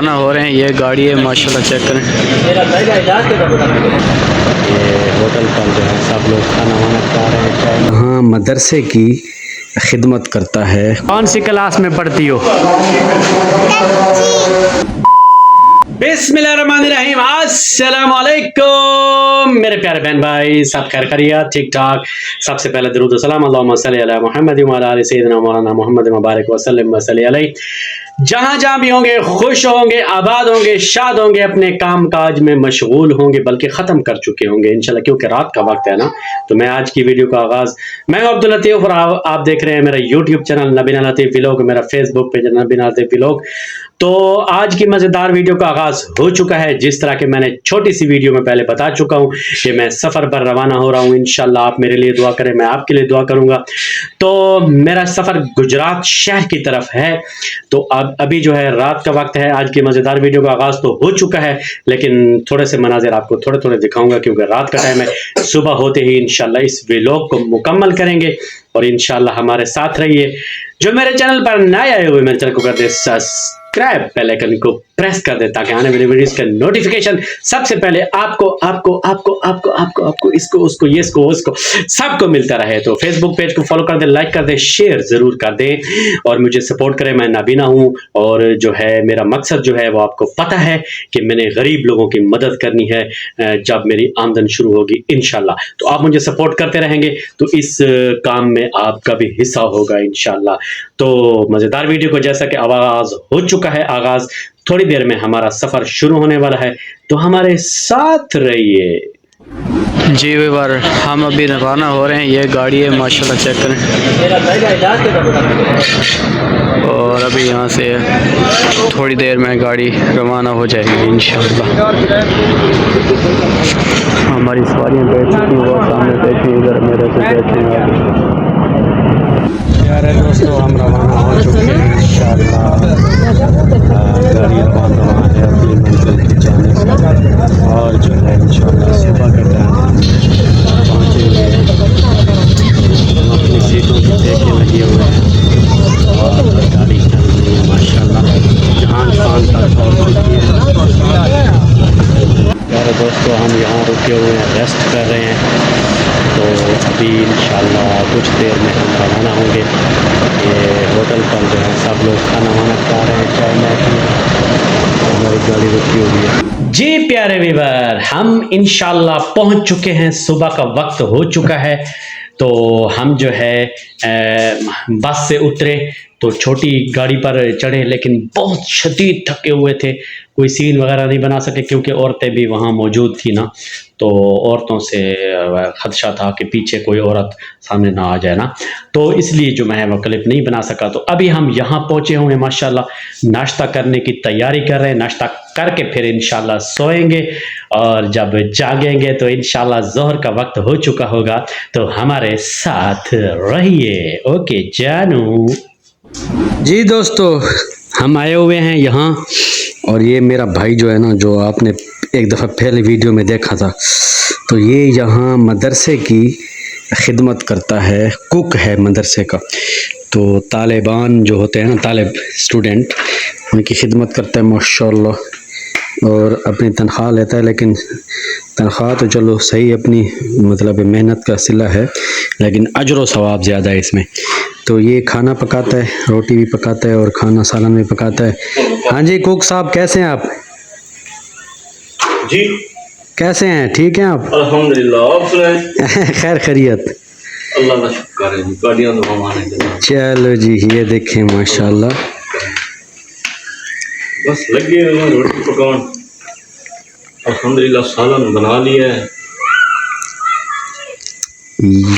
रवाना हो रहे हैं। ये गाड़ी है माशाल्लाह, चेक करें। ये होटल पर जो है सब लोग खाना वाना खा रहे हैं, चाय। हाँ, मदरसे की खिदमत करता है। कौन सी क्लास में पढ़ती हो? बिस्मिल्लाहिर्रहमानिर्रहीम, अस्सलाम वालेकुम मेरे प्यारे बहन भाई, सब खैर खैरियत, ठीक ठाक। सबसे पहले दरूद सलाम अल्लाहुम्मा सल्ली अला मुहम्मद व अला आलि सय्यिदिना मौलाना मुहम्मद मुबारक वसल्लम वसल्ली अलैहि। जहाँ भी होंगे खुश होंगे, आबाद होंगे, शाद होंगे, अपने काम काज में मशगूल होंगे, बल्कि ख़त्म कर चुके होंगे इंशाल्लाह, क्योंकि रात का वक्त है ना। तो मैं आज की वीडियो का आगाज़, मैं अब्दुल लतीफ़ और आप देख रहे हैं मेरा यूट्यूब चैनल नबीना लतीफ़ व्लॉग, मेरा फेसबुक पेज नबीना लतीफ़ व्लॉग। तो आज की मज़ेदार वीडियो का आगाज़ हो चुका है। जिस तरह के मैंने छोटी सी वीडियो में पहले बता चुका हूँ कि मैं सफ़र पर रवाना हो रहा हूँ। इंशाल्लाह आप मेरे लिए दुआ करें, मैं आपके लिए दुआ करूँगा। तो मेरा सफ़र गुजरात शहर की तरफ है। तो अब अभी जो है रात का वक्त है। आज की मज़ेदार वीडियो का आगाज़ तो हो चुका है, लेकिन थोड़े से मनाज़िर आपको थोड़े थोड़े दिखाऊंगा, क्योंकि रात का टाइम है। सुबह होते ही इंशाल्लाह इस व्लॉग को मुकम्मल करेंगे और इंशाल्लाह हमारे साथ रहिए। जो मेरे चैनल पर नए आए हुए, मेरे चैनल को कर दे सब्सक्राइब, बेल आइकन को प्रेस कर दे, ताकि आने वाली वीडियोस का नोटिफिकेशन सबसे पहले आपको आपको आपको आपको आपको आपको इसको उसको ये इसको उसको सबको मिलता रहे। तो फेसबुक पेज को फॉलो कर दे, लाइक कर दे, शेयर जरूर कर दे और मुझे सपोर्ट करें। मैं नाबीना हूँ और जो है मेरा मकसद जो है वो आपको पता है कि मैंने गरीब लोगों की मदद करनी है जब मेरी आमदन शुरू होगी इंशाल्लाह। तो आप मुझे सपोर्ट करते रहेंगे तो इस काम में आपका भी हिस्सा होगा इंशाल्लाह। तो मज़ेदार वीडियो को जैसा कि आगाज़ हो चुका है, आगाज़ थोड़ी देर में हमारा सफ़र शुरू होने वाला है, तो हमारे साथ रहिए। जी व्यूअर, हम अभी रवाना हो रहे हैं। ये गाड़ी है माशाल्लाह, चेक करें। और अभी यहाँ से थोड़ी देर में गाड़ी रवाना हो जाएगी इंशाल्लाह। हमारी सवारियाँ बैठ चुकी हैं, वो सामने बैठी, इधर मेरे से बैठे। प्यारे दोस्तों, हम रवाना हो चुके हैं इंशाल्लाह। गाड़ी रवाना है अपनी मंजिल की जानिब और जो है इंशाल्लाह सुबह के टाइम पहुँचेंगे। हम अपनी सीटों की देखे लगे हुए हैं और गाड़ी चल रही है माशाल्लाह, जहान फान तक पहुँच चुकी है। प्यारे दोस्तों, हम यहाँ रुके हुए हैं, रेस्ट कर रहे हैं। तो अभी इंशाल्लाह कुछ देर में हम रवाना होंगे। ये होटल पर जो है सब लोग खाना वाना खा रहे हैं, चाय मैं पी, हमारी गाड़ी रुकी हुई है। जी प्यारे व्यूअर, हम इंशाल्लाह पहुंच चुके हैं। सुबह का वक्त हो चुका है। तो हम जो है बस से उतरे तो छोटी गाड़ी पर चढ़े, लेकिन बहुत शदीद थके हुए थे। कोई सीन वगैरह नहीं बना सके क्योंकि औरतें भी वहाँ मौजूद थी ना, तो औरतों से खदशा था कि पीछे कोई औरत सामने ना आ जाए ना, तो इसलिए जो मैं वो क्लिप नहीं बना सका। तो अभी हम यहाँ पहुँचे हुए माशाल्लाह, नाश्ता करने की तैयारी कर रहे हैं। नाश्ता करके फिर इंशाल्लाह सोएंगे और जब जागेंगे तो इंशाल्लाह ज़ोहर का वक्त हो चुका होगा। तो हमारे साथ रहिए। ओके जानू। जी दोस्तों, हम आए हुए हैं यहाँ और ये मेरा भाई जो है ना, जो आपने एक दफ़ा पहले वीडियो में देखा था, तो ये यहाँ मदरसे की खिदमत करता है, कुक है मदरसे का। तो तालिबान जो होते हैं ना, तालिब स्टूडेंट, उनकी खिदमत करता है माशाल्लाह, और अपनी तनख्वाह लेता है। लेकिन तनख्वाह तो चलो सही, अपनी मतलब मेहनत का सिला है, लेकिन अजर व सवाब ज़्यादा है इसमें। तो ये खाना पकाता है, रोटी भी पकाता है और खाना सालन भी पकाता है। हाँ जी कुक साहब, कैसे हैं आप? जी कैसे हैं, ठीक हैं आप? अल्हम्दुलिल्लाह, आप सुनाएं? खैर खैरियत, अल्लाह का शुक्र है जी, गाड़ियाँ तो हमारे के चलो जी। ये देखें माशाल्लाह, बस लगे हुए हैं रोटी पकान। अल्हम्दुलिल्लाह सालन बना लिया है।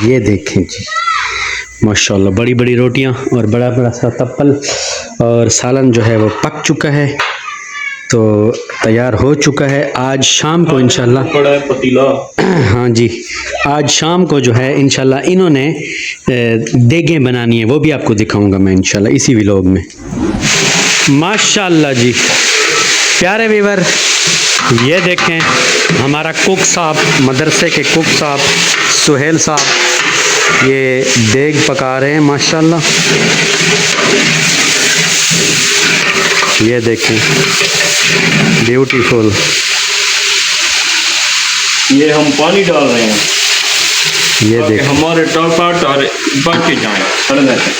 ये देखें जी माशाल्लाह, बड़ी बड़ी रोटियां और बड़ा बड़ा सा तप्पल, और सालन जो है वो पक चुका है, तो तैयार हो चुका है। आज शाम को इंशाल्लाह बड़ा है पतीला। हाँ जी, आज शाम को जो है इंशाल्लाह इन्होंने देगें बनानी है, वो भी आपको दिखाऊंगा मैं इंशाल्लाह इसी व्लॉग में। माशाल्लाह जी। प्यारे व्यूअर, ये देखें हमारा कुक साहब, मदरसे के कुक साहब सुहेल साहब, ये देग पका रहे हैं माशाल्लाह। ये देखें ब्यूटीफुल। ये हम पानी डाल रहे हैं ये ताकि देखें, हमारे टमाटर बच जाएं सड़ने से।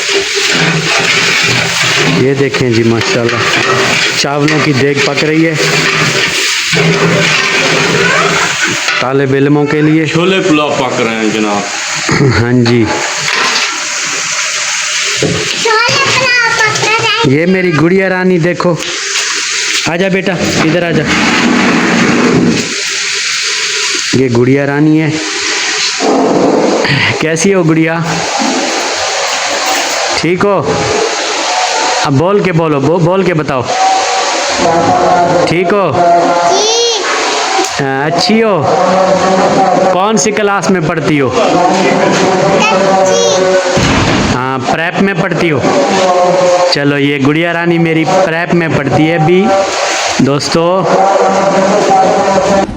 ये देखें जी माशाल्लाह, चावलों की देग पक रही है तालिब इल्मों के लिए। छोले पुलाव पक रहे हैं जनाब। हाँ जी, ये मेरी गुड़िया रानी देखो, आजा बेटा इधर आजा। ये गुड़िया रानी है। कैसी हो गुड़िया? ठीक हो? अब बोल के बोलो, बोल के बताओ। ठीक हो? अच्छी हो? कौन सी क्लास में पढ़ती हो? हाँ, प्रेप में पढ़ती हो। चलो, ये गुड़िया रानी मेरी प्रेप में पढ़ती है अभी दोस्तों।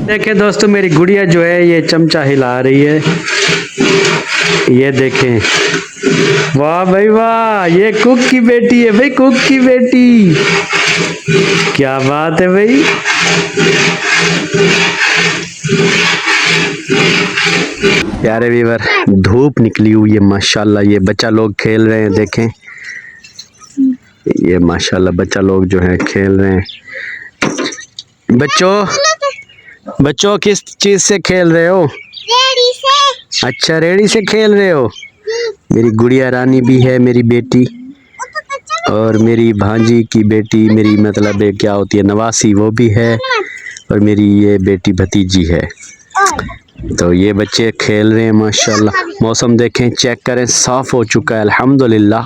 देखें दोस्तों, मेरी गुड़िया जो है ये चमचा हिला रही है। ये देखें, वाह भाई वाह, ये कुक की बेटी है भाई, कुक की बेटी। क्या बात है भाई। प्यारे व्यूअर, धूप निकली हुई है माशाल्लाह। ये बच्चा लोग खेल रहे हैं, देखें ये माशाल्लाह बच्चा लोग जो है खेल रहे हैं। बच्चों किस चीज से खेल रहे हो? रेडी से। अच्छा, रेडी से खेल रहे हो। मेरी गुड़िया रानी भी है मेरी बेटी, और मेरी भांजी की बेटी, मेरी मतलब क्या होती है नवासी, वो भी है, और मेरी ये बेटी भतीजी है। तो ये बच्चे खेल रहे हैं माशाल्लाह। मौसम देखें, चेक करें, साफ हो चुका है अल्हम्दुलिल्लाह।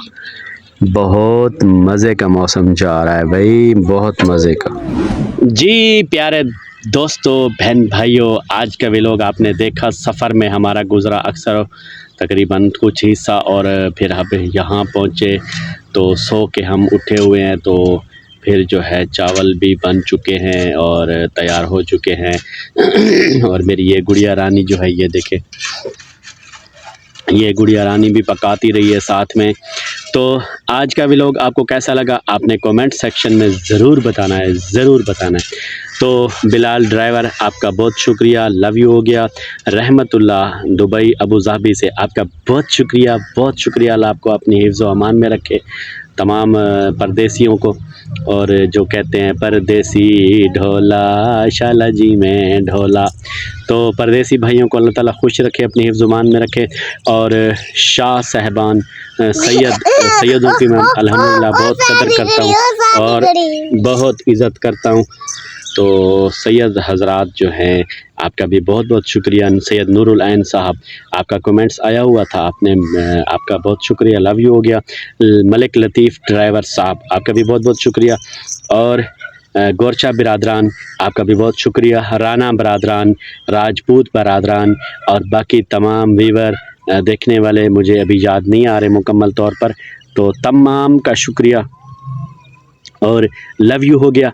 बहुत मज़े का मौसम जा रहा है भाई, बहुत मज़े का। जी प्यारे दोस्तों, बहन भाइयों, आज का व्लॉग आपने देखा। सफ़र में हमारा गुज़रा अक्सर तकरीबन कुछ हिस्सा, और फिर हम यहाँ पहुँचे तो सो के हम उठे हुए हैं। तो फिर जो है चावल भी बन चुके हैं और तैयार हो चुके हैं। और मेरी ये गुड़िया रानी जो है, ये देखें, ये गुड़िया रानी भी पकाती रही है साथ में। तो आज का व्लॉग आपको कैसा लगा आपने कमेंट सेक्शन में ज़रूर बताना है, ज़रूर बताना है। तो बिलाल ड्राइवर, आपका बहुत शुक्रिया, लव यू हो गया। रहमतुल्लाह दुबई अबू धाबी से आपका बहुत शुक्रिया, बहुत शुक्रिया। अल्लाह आपको अपनी हिफ्ज़ व अमान में रखे, तमाम परदेसियों को। और जो कहते हैं परदेसी ढोला शाला जी में ढोला, तो परदेसी भाइयों को अल्लाह ताला खुश रखे, अपनी हिफ्ज़ व अमान में रखे। और शाह साहबान सैयदों की मैं अल्हम्दुलिल्लाह बहुत कदर करता हूँ और बहुत इज़्ज़त करता हूँ। तो सैयद हज़रात जो हैं, आपका भी बहुत बहुत शुक्रिया। सैयद नूरुल ऐन साहब, आपका कमेंट्स आया हुआ था, आपने आपका बहुत शुक्रिया, लव यू हो गया। मलिक लतीफ़ ड्राइवर साहब, आपका भी बहुत बहुत शुक्रिया। और गोरचा बिरादरान, आपका भी बहुत शुक्रिया। राना बरादरान, राजपूत बरादरान, और बाकी तमाम व्यूअर देखने वाले, मुझे अभी याद नहीं आ रहे मुकम्मल तौर पर, तो तमाम का शुक्रिया और लव यू हो गया।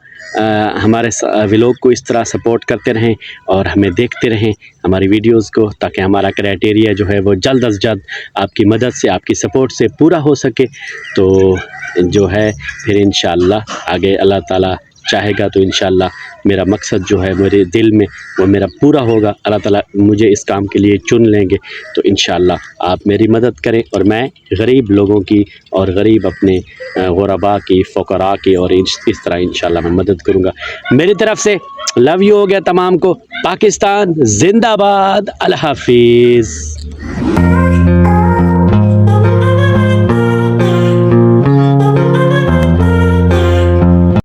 हमारे व्लॉग को इस तरह सपोर्ट करते रहें और हमें देखते रहें, हमारी वीडियोस को, ताकि हमारा क्राइटेरिया जो है वो जल्द अज जल्द आपकी मदद से, आपकी सपोर्ट से पूरा हो सके। तो जो है फिर इंशाअल्लाह आगे अल्लाह ताला चाहेगा तो इंशाअल्लाह मेरा मकसद जो है मेरे दिल में वो मेरा पूरा होगा। अल्लाह ताला मुझे इस काम के लिए चुन लेंगे, तो इंशाअल्लाह आप मेरी मदद करें और मैं गरीब लोगों की और गरीब अपने गुरबा की, फ़ुक़रा की, और इस तरह इंशाअल्लाह मैं मदद करूँगा। मेरी तरफ़ से लव यू हो गया तमाम को। पाकिस्तान जिंदाबाद। अल्लाह हाफिज़।